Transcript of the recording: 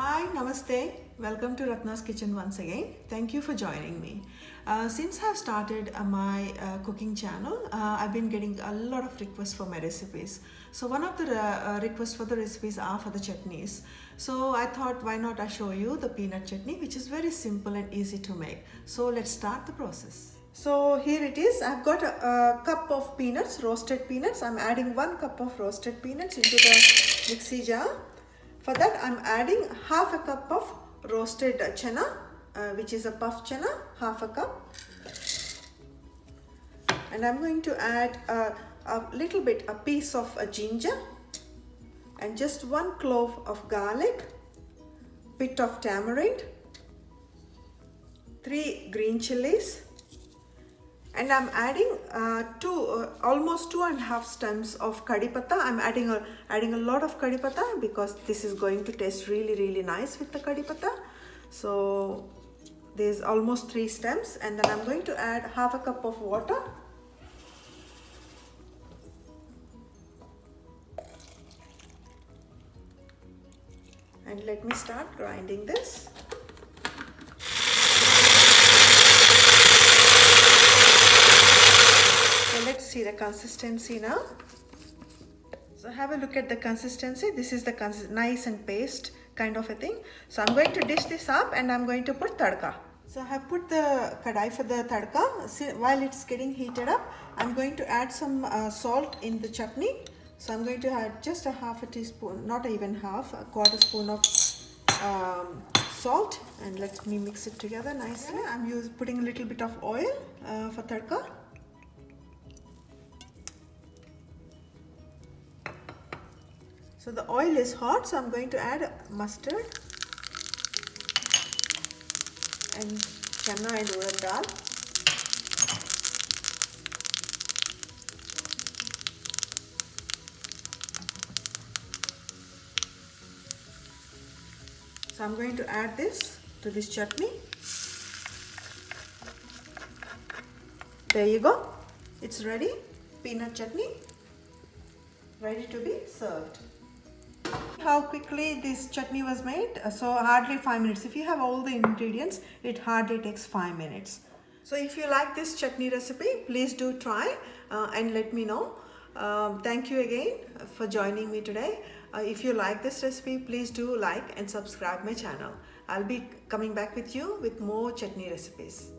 Hi, Namaste. Welcome to Ratna's Kitchen once again. Thank you for joining me. Since I've started my cooking channel, I've been getting a lot of requests for my recipes. So one of the requests for the recipes are for the chutneys. So I thought, why not I show you the peanut chutney, which is very simple and easy to make. So let's start the process. So here it is. I've got a cup of peanuts, roasted peanuts. I'm adding 1 cup of roasted peanuts into the mixie jar. For that, I'm adding half a cup of roasted channa, which is a puff channa, half a cup. And I'm going to add a piece of ginger, and just 1 clove of garlic, bit of tamarind, 3 green chilies, and I'm adding almost 2.5 stems of Kadi Patta. I'm adding a lot of Kadi Patta because this is going to taste really nice with the Kadi Patta. So there's almost 3 stems, and then I'm going to add half a cup of water. And let me start grinding this. Let's see the consistency now. So have a look at the consistency. This is the nice and paste kind of a thing. So I'm going to dish this up and I'm going to put tadka. So I have put the kadai for the tadka. See, while it's getting heated up, I'm going to add some salt in the chutney. So I'm going to add just a half a teaspoon, not even half, a quarter spoon of salt, and let me mix it together nicely. I'm putting a little bit of oil for tadka. So the oil is hot, so I'm going to add mustard and Channa and Urad Daal. So I'm going to add this to this chutney. There you go. It's ready. Peanut chutney ready to be served. How quickly this chutney was made, so hardly 5 minutes. If you have all the ingredients, it hardly takes 5 minutes. So if you like this chutney recipe, please do try and let me know. Thank you again for joining me today. If you like this recipe, please do like and subscribe my channel. I'll be coming back with you with more chutney recipes.